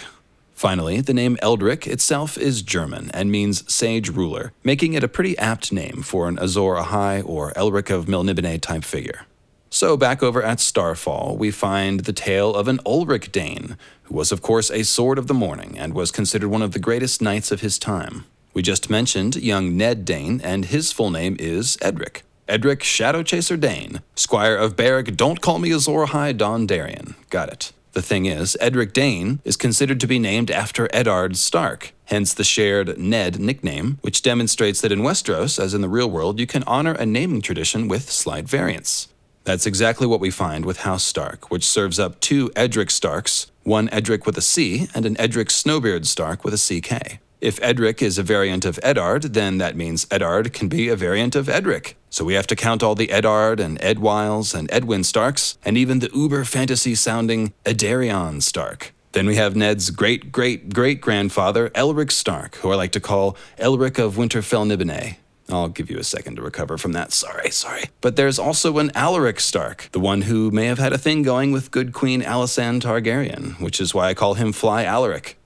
Finally, the name Eldrick itself is German and means sage ruler, making it a pretty apt name for an Azor Ahai or Elric of Melniboné type figure. So back over at Starfall, we find the tale of an Ulrich Dayne, who was of course a Sword of the Morning and was considered one of the greatest knights of his time. We just mentioned young Ned Dayne, and his full name is Edric. Edric Shadowchaser Dayne, Squire of Beric Don't Call Me Azor Ahai Dondarrion. Got it. The thing is, Edric Dayne is considered to be named after Eddard Stark, hence the shared Ned nickname, which demonstrates that in Westeros, as in the real world, you can honor a naming tradition with slight variance. That's exactly what we find with House Stark, which serves up 2 Edric Starks, one Edric with a C and an Edric Snowbeard Stark with a CK. If Edric is a variant of Eddard, then that means Eddard can be a variant of Edric. So we have to count all the Eddard and Edwyles and Edwin Starks, and even the uber-fantasy-sounding Edarion Stark. Then we have Ned's great-great-great-grandfather, Elric Stark, who I like to call Elric of Winterfell Nibene. I'll give you a second to recover from that, sorry. But there's also an Alaric Stark, the one who may have had a thing going with good Queen Alysanne Targaryen, which is why I call him Fly Alaric.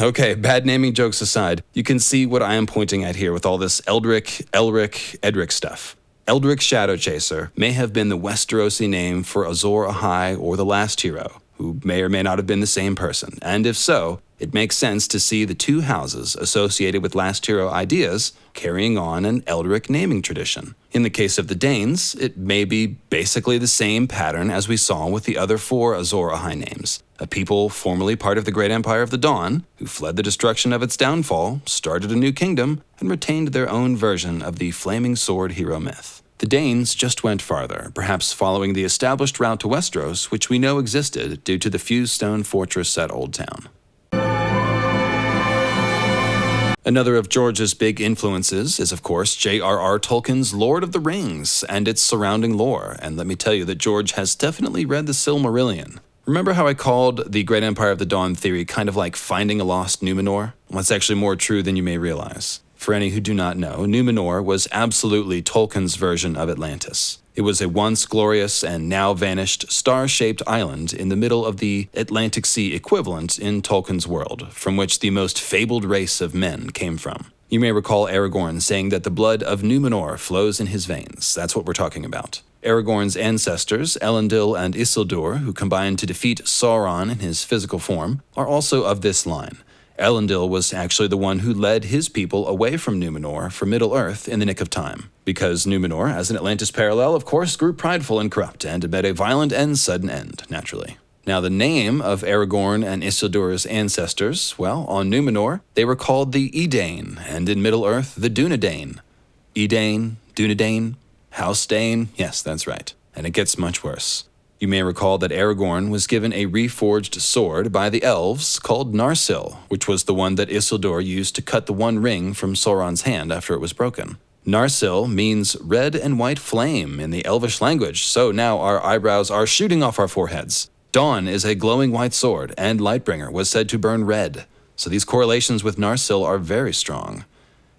Okay, bad naming jokes aside, you can see what I am pointing at here with all this Eldric, Elric, Edric stuff. Eldric Shadowchaser may have been the Westerosi name for Azor Ahai or the Last Hero, who may or may not have been the same person, and if so, it makes sense to see the 2 houses associated with Last Hero ideas carrying on an Eldric naming tradition. In the case of the Daynes, it may be basically the same pattern as we saw with the other 4 Azor Ahai names, a people formerly part of the Great Empire of the Dawn, who fled the destruction of its downfall, started a new kingdom, and retained their own version of the Flaming Sword hero myth. The Daynes just went farther, perhaps following the established route to Westeros, which we know existed due to the fused stone fortress at Old Town. Another of George's big influences is, of course, J.R.R. Tolkien's Lord of the Rings and its surrounding lore, and let me tell you that George has definitely read the Silmarillion. Remember how I called the Great Empire of the Dawn theory kind of like finding a lost Numenor? Well, it's actually more true than you may realize. For any who do not know, Numenor was absolutely Tolkien's version of Atlantis. It was a once glorious and now vanished star-shaped island in the middle of the Atlantic Sea equivalent in Tolkien's world, from which the most fabled race of men came from. You may recall Aragorn saying that the blood of Numenor flows in his veins. That's what we're talking about. Aragorn's ancestors, Elendil and Isildur, who combined to defeat Sauron in his physical form, are also of this line. Elendil was actually the one who led his people away from Numenor for Middle-earth in the nick of time, because Numenor, as an Atlantis parallel, of course, grew prideful and corrupt, and met a violent and sudden end, naturally. Now, the name of Aragorn and Isildur's ancestors, well, on Numenor, they were called the Edain, and in Middle-earth, the Dunedain. Edain, Dunedain, House Dayne, yes, that's right. And it gets much worse. You may recall that Aragorn was given a reforged sword by the elves called Narsil, which was the one that Isildur used to cut the One Ring from Sauron's hand after it was broken. Narsil means red and white flame in the Elvish language, so now our eyebrows are shooting off our foreheads. Dawn is a glowing white sword, and Lightbringer was said to burn red, so these correlations with Narsil are very strong.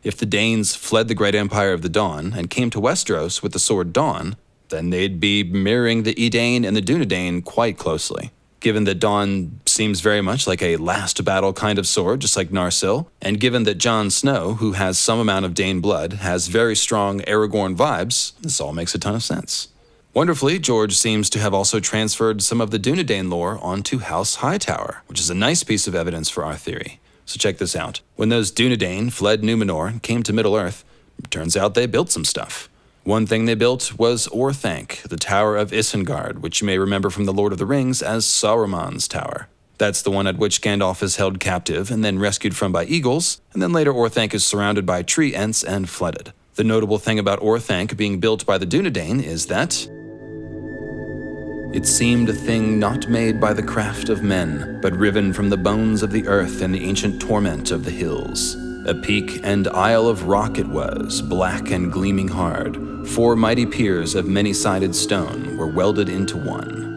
If the Danes fled the Great Empire of the Dawn and came to Westeros with the sword Dawn, then they'd be mirroring the Edain and the Dunedain quite closely. Given that Dawn seems very much like a last battle kind of sword, just like Narsil, and given that Jon Snow, who has some amount of Dayne blood, has very strong Aragorn vibes, this all makes a ton of sense. Wonderfully, George seems to have also transferred some of the Dunedain lore onto House Hightower, which is a nice piece of evidence for our theory. So check this out. When those Dunedain fled Numenor and came to Middle-earth, it turns out they built some stuff. One thing they built was Orthanc, the Tower of Isengard, which you may remember from The Lord of the Rings as Saruman's Tower. That's the one at which Gandalf is held captive and then rescued from by eagles, and then later Orthanc is surrounded by tree ents and flooded. The notable thing about Orthanc being built by the Dunedain is that it seemed a thing not made by the craft of men, but riven from the bones of the earth and the ancient torment of the hills. A peak and isle of rock it was, black and gleaming hard. 4 mighty piers of many-sided stone were welded into one.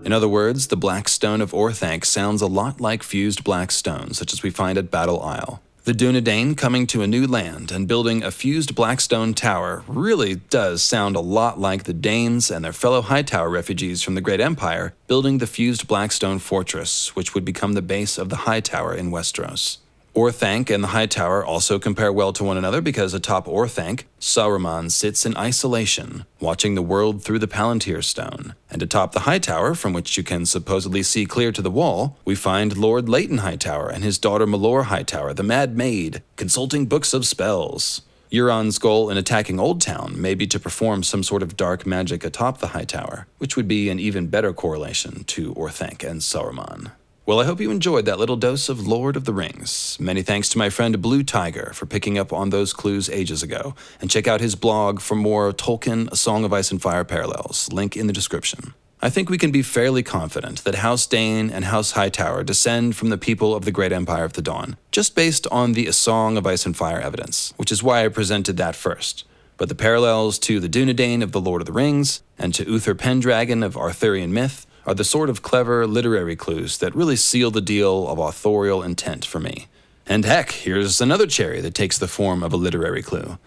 In other words, the black stone of Orthanc sounds a lot like fused black stone, such as we find at Battle Isle. The Dunedain coming to a new land and building a fused blackstone tower really does sound a lot like the Danes and their fellow Hightower refugees from the Great Empire building the fused blackstone fortress, which would become the base of the Hightower in Westeros. Orthanc and the Hightower also compare well to one another because atop Orthanc, Saruman sits in isolation, watching the world through the Palantir Stone. And atop the Hightower, from which you can supposedly see clear to the wall, we find Lord Leighton Hightower and his daughter Malor Hightower, the Mad Maid, consulting books of spells. Euron's goal in attacking Old Town may be to perform some sort of dark magic atop the Hightower, which would be an even better correlation to Orthanc and Saruman. Well, I hope you enjoyed that little dose of Lord of the Rings. Many thanks to my friend Blue Tiger for picking up on those clues ages ago. And check out his blog for more Tolkien, A Song of Ice and Fire parallels. Link in the description. I think we can be fairly confident that House Dayne and House Hightower descend from the people of the Great Empire of the Dawn, just based on the A Song of Ice and Fire evidence, which is why I presented that first. But the parallels to the Dunedain of the Lord of the Rings and to Uther Pendragon of Arthurian myth are the sort of clever literary clues that really seal the deal of authorial intent for me. And heck, here's another cherry that takes the form of a literary clue.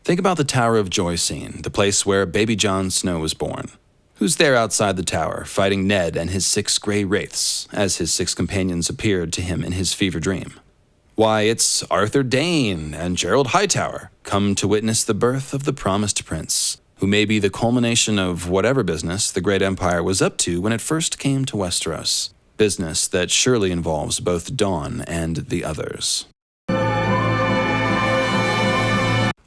Think about the Tower of Joy scene, the place where baby Jon Snow was born. Who's there outside the tower, fighting Ned and his 6 grey wraiths, as his 6 companions appeared to him in his fever dream? Why, it's Arthur Dayne and Gerald Hightower, come to witness the birth of the promised prince, who may be the culmination of whatever business the Great Empire was up to when it first came to Westeros. Business that surely involves both Dawn and the others.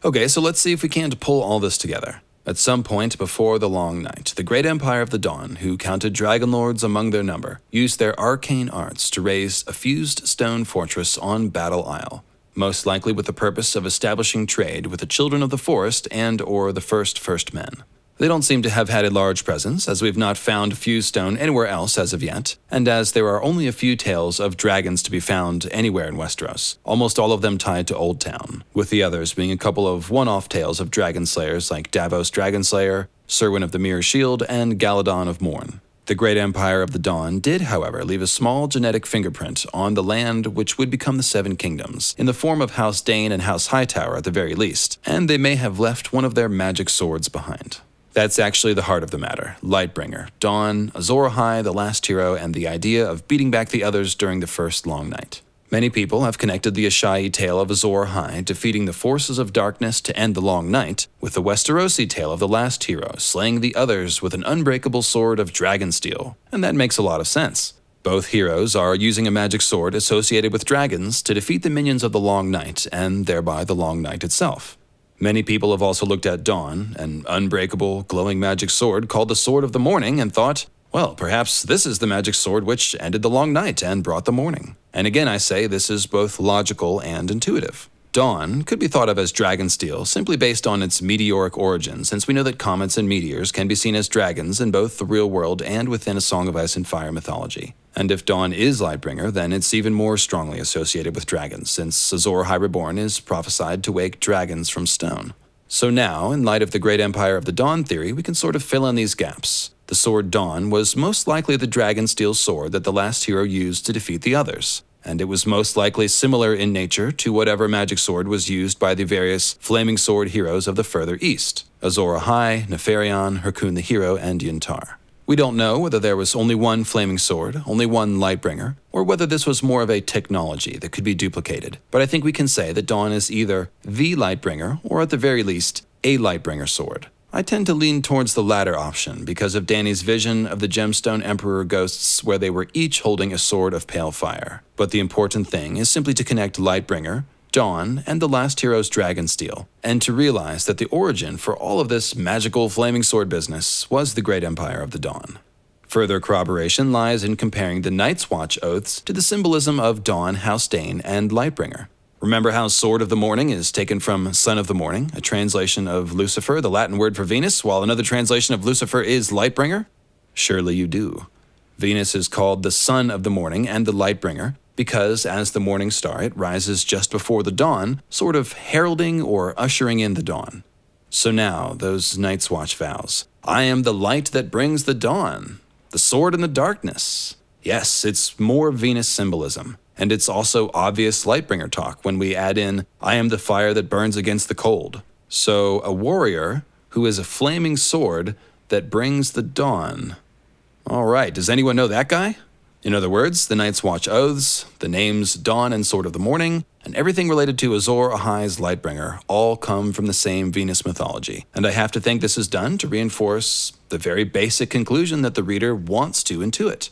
Okay, so let's see if we can't pull all this together. At some point before the Long Night, the Great Empire of the Dawn, who counted dragon lords among their number, used their arcane arts to raise a fused stone fortress on Battle Isle, most likely with the purpose of establishing trade with the children of the forest and or the first men. They don't seem to have had a large presence, as we've not found fused stone anywhere else as of yet, and as there are only a few tales of dragons to be found anywhere in Westeros, almost all of them tied to Old Town, with the others being a couple of one-off tales of dragon slayers like Davos Dragonslayer, Serwyn of the Mirror Shield, and Galadon of Morn. The Great Empire of the Dawn did, however, leave a small genetic fingerprint on the land which would become the Seven Kingdoms, in the form of House Dayne and House Hightower at the very least, and they may have left one of their magic swords behind. That's actually the heart of the matter. Lightbringer, Dawn, Azor Ahai, the last hero, and the idea of beating back the others during the first long night. Many people have connected the Asshai tale of Azor Ahai defeating the forces of darkness to end the long night with the Westerosi tale of the last hero slaying the others with an unbreakable sword of dragonsteel, and that makes a lot of sense. Both heroes are using a magic sword associated with dragons to defeat the minions of the long night, and thereby the long night itself. Many people have also looked at Dawn, an unbreakable, glowing magic sword called the Sword of the Morning, and thought, well, perhaps this is the magic sword which ended the long night and brought the morning. And again, I say this is both logical and intuitive. Dawn could be thought of as dragonsteel simply based on its meteoric origin, since we know that comets and meteors can be seen as dragons in both the real world and within A Song of Ice and Fire mythology. And if Dawn is Lightbringer, then it's even more strongly associated with dragons, since Azor Ahai Reborn is prophesied to wake dragons from stone. So now, in light of the Great Empire of the Dawn theory, we can sort of fill in these gaps. The sword Dawn was most likely the dragonsteel sword that the last hero used to defeat the others, and it was most likely similar in nature to whatever magic sword was used by the various flaming sword heroes of the further east, Azor Ahai, Nefarion, Hyrkoon the Hero, and Yntar. We don't know whether there was only one flaming sword, only one Lightbringer, or whether this was more of a technology that could be duplicated, but I think we can say that Dawn is either the Lightbringer, or at the very least, a Lightbringer sword. I tend to lean towards the latter option because of Dany's vision of the Gemstone Emperor ghosts where they were each holding a sword of pale fire. But the important thing is simply to connect Lightbringer, Dawn, and the last hero's dragonsteel, and to realize that the origin for all of this magical flaming sword business was the Great Empire of the Dawn. Further corroboration lies in comparing the Night's Watch oaths to the symbolism of Dawn, House Dayne, and Lightbringer. Remember how Sword of the Morning is taken from Son of the Morning, a translation of Lucifer, the Latin word for Venus, while another translation of Lucifer is Lightbringer? Surely you do. Venus is called the Son of the Morning and the Lightbringer, because as the morning star it rises just before the dawn, sort of heralding or ushering in the dawn. So now, those Night's Watch vows. I am the light that brings the dawn, the sword in the darkness. Yes, it's more Venus symbolism, and it's also obvious Lightbringer talk when we add in, I am the fire that burns against the cold. So a warrior who is a flaming sword that brings the dawn. All right, does anyone know that guy? In other words, the Night's Watch oaths, the names Dawn and Sword of the Morning, and everything related to Azor Ahai's Lightbringer all come from the same Venus mythology. And I have to think this is done to reinforce the very basic conclusion that the reader wants to intuit.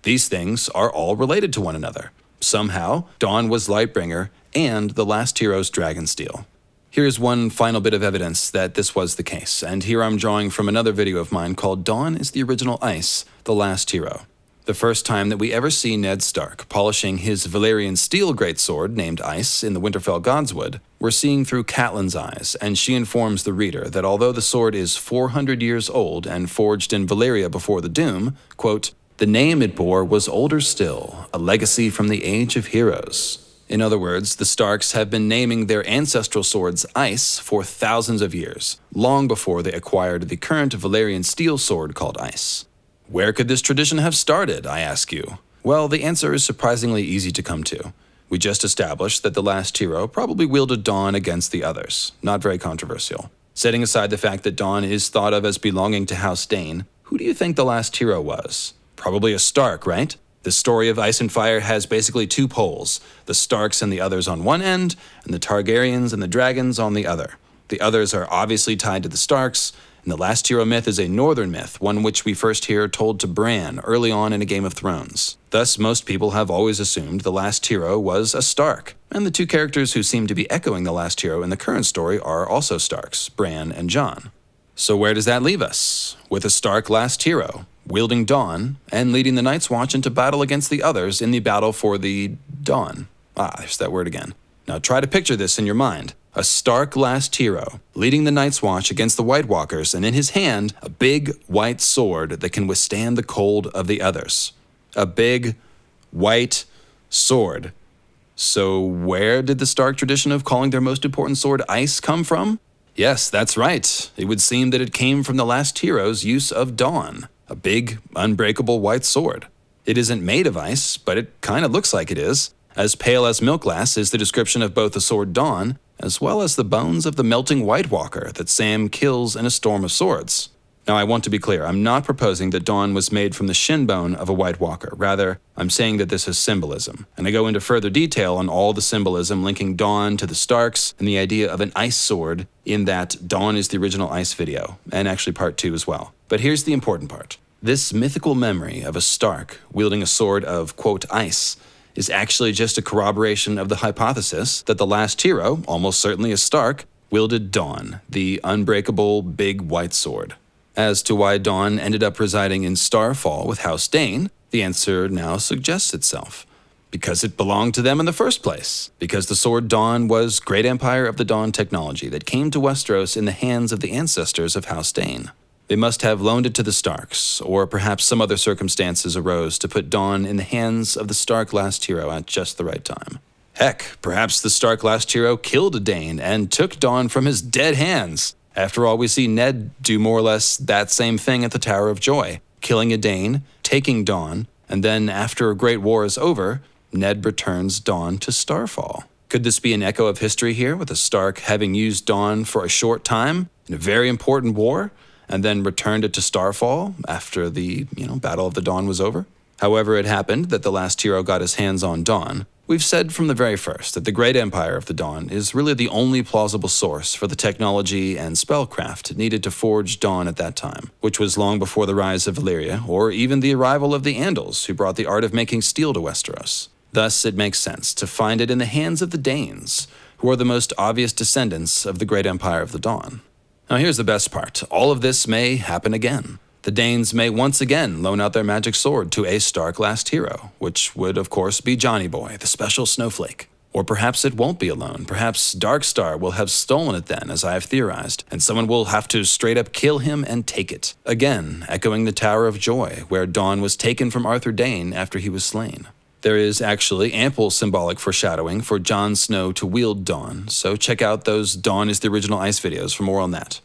These things are all related to one another. Somehow, Dawn was Lightbringer and the last hero's dragonsteel. Here's one final bit of evidence that this was the case, and here I'm drawing from another video of mine called Dawn is the Original Ice, the Last Hero. The first time that we ever see Ned Stark polishing his Valyrian steel greatsword named Ice in the Winterfell Godswood, we're seeing through Catelyn's eyes, and she informs the reader that although the sword is 400 years old and forged in Valyria before the Doom, quote, the name it bore was older still, a legacy from the Age of Heroes. In other words, the Starks have been naming their ancestral swords Ice for thousands of years, long before they acquired the current Valyrian steel sword called Ice. Where could this tradition have started, I ask you? Well, the answer is surprisingly easy to come to. We just established that the last hero probably wielded Dawn against the others. Not very controversial. Setting aside the fact that Dawn is thought of as belonging to House Dayne, who do you think the last hero was? Probably a Stark, right? The story of Ice and Fire has basically two poles, the Starks and the others on one end, and the Targaryens and the dragons on the other. The others are obviously tied to the Starks, and the last hero myth is a northern myth, one which we first hear told to Bran early on in A Game of Thrones. Thus, most people have always assumed the last hero was a Stark, and the two characters who seem to be echoing the last hero in the current story are also Starks, Bran and Jon. So where does that leave us? With a Stark last hero, wielding Dawn, and leading the Night's Watch into battle against the others in the battle for the Dawn. There's that word again. Now try to picture this in your mind. A Stark last hero, leading the Night's Watch against the White Walkers, and in his hand, a big white sword that can withstand the cold of the others. A big white sword. So where did the Stark tradition of calling their most important sword Ice come from? Yes, that's right. It would seem that it came from the last hero's use of Dawn, a big, unbreakable white sword. It isn't made of ice, but it kind of looks like it is. As pale as milk glass is the description of both the sword Dawn, as well as the bones of the melting White Walker that Sam kills in a storm of swords. Now, I want to be clear, I'm not proposing that Dawn was made from the shin bone of a White Walker. Rather, I'm saying that this is symbolism. And I go into further detail on all the symbolism linking Dawn to the Starks and the idea of an ice sword in that Dawn is the original Ice video, and actually part 2 as well. But here's the important part. This mythical memory of a Stark wielding a sword of, quote, ice, is actually just a corroboration of the hypothesis that the last hero, almost certainly a Stark, wielded Dawn, the unbreakable big white sword. As to why Dawn ended up residing in Starfall with House Dayne, the answer now suggests itself. Because it belonged to them in the first place. Because the sword Dawn was Great Empire of the Dawn technology that came to Westeros in the hands of the ancestors of House Dayne. They must have loaned it to the Starks, or perhaps some other circumstances arose to put Dawn in the hands of the Stark last hero at just the right time. Heck, perhaps the Stark last hero killed a Dayne and took Dawn from his dead hands. After all, we see Ned do more or less that same thing at the Tower of Joy, killing a Dayne, taking Dawn, and then after a great war is over, Ned returns Dawn to Starfall. Could this be an echo of history here, with a Stark having used Dawn for a short time in a very important war, and then returned it to Starfall after the, Battle of the Dawn was over? However it happened that the last hero got his hands on Dawn, we've said from the very first that the Great Empire of the Dawn is really the only plausible source for the technology and spellcraft needed to forge Dawn at that time, which was long before the rise of Valyria, or even the arrival of the Andals, who brought the art of making steel to Westeros. Thus, it makes sense to find it in the hands of the Danes, who are the most obvious descendants of the Great Empire of the Dawn. Now here's the best part. All of this may happen again. The Danes may once again loan out their magic sword to a Stark last hero, which would of course be Johnny Boy, the special snowflake. Or perhaps it won't be alone. Perhaps Darkstar will have stolen it then, as I have theorized, and someone will have to straight up kill him and take it. Again, echoing the Tower of Joy, where Dawn was taken from Arthur Dayne after he was slain. There is actually ample symbolic foreshadowing for Jon Snow to wield Dawn, so check out those Dawn is the original Ice videos for more on that.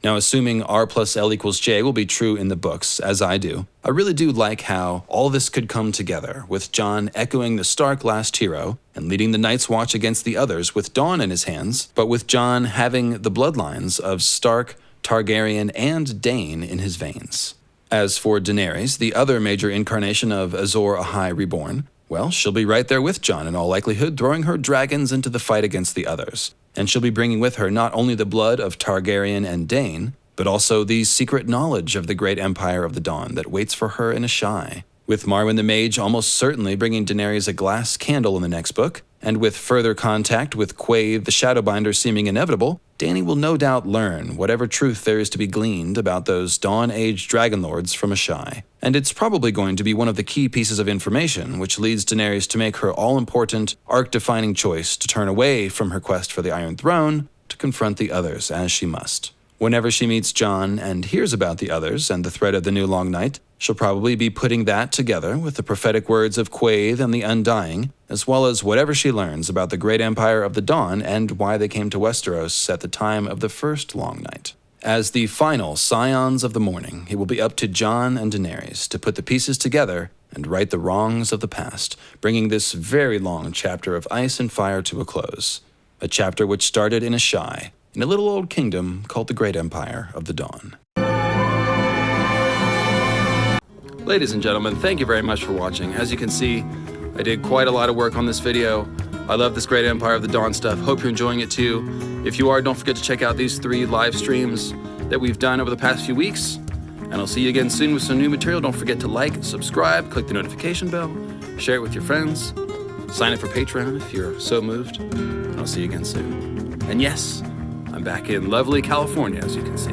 Now, assuming R plus L equals J will be true in the books, as I do, I really do like how all this could come together, with Jon echoing the Stark last hero and leading the Night's Watch against the others with Dawn in his hands, but with Jon having the bloodlines of Stark, Targaryen, and Dayne in his veins. As for Daenerys, the other major incarnation of Azor Ahai Reborn, well, she'll be right there with Jon in all likelihood, throwing her dragons into the fight against the others. And she'll be bringing with her not only the blood of Targaryen and Dayne, but also the secret knowledge of the Great Empire of the Dawn that waits for her in Asshai. With Marwyn the Mage almost certainly bringing Daenerys a glass candle in the next book, and with further contact with Quaithe the Shadowbinder seeming inevitable, Dayne will no doubt learn whatever truth there is to be gleaned about those Dawn-Age dragonlords from Asshai, and it's probably going to be one of the key pieces of information which leads Daenerys to make her all-important, arc-defining choice to turn away from her quest for the Iron Throne to confront the others as she must. Whenever she meets Jon and hears about the others and the threat of the new Long Night, she'll probably be putting that together with the prophetic words of Quaithe and the Undying, as well as whatever she learns about the great empire of the Dawn and why they came to Westeros at the time of the first Long Night. As the final scions of the morning, it will be up to Jon and Daenerys to put the pieces together and right the wrongs of the past, bringing this very long chapter of ice and fire to a close. A chapter which started in Asshai, in a little old kingdom called the Great Empire of the Dawn. Ladies and gentlemen, thank you very much for watching. As you can see, I did quite a lot of work on this video. I love this Great Empire of the Dawn stuff. Hope you're enjoying it too. If you are, don't forget to check out these 3 live streams that we've done over the past few weeks. And I'll see you again soon with some new material. Don't forget to like, subscribe, click the notification bell, share it with your friends, sign up for Patreon if you're so moved. And I'll see you again soon. And yes, I'm back in lovely California, as you can see.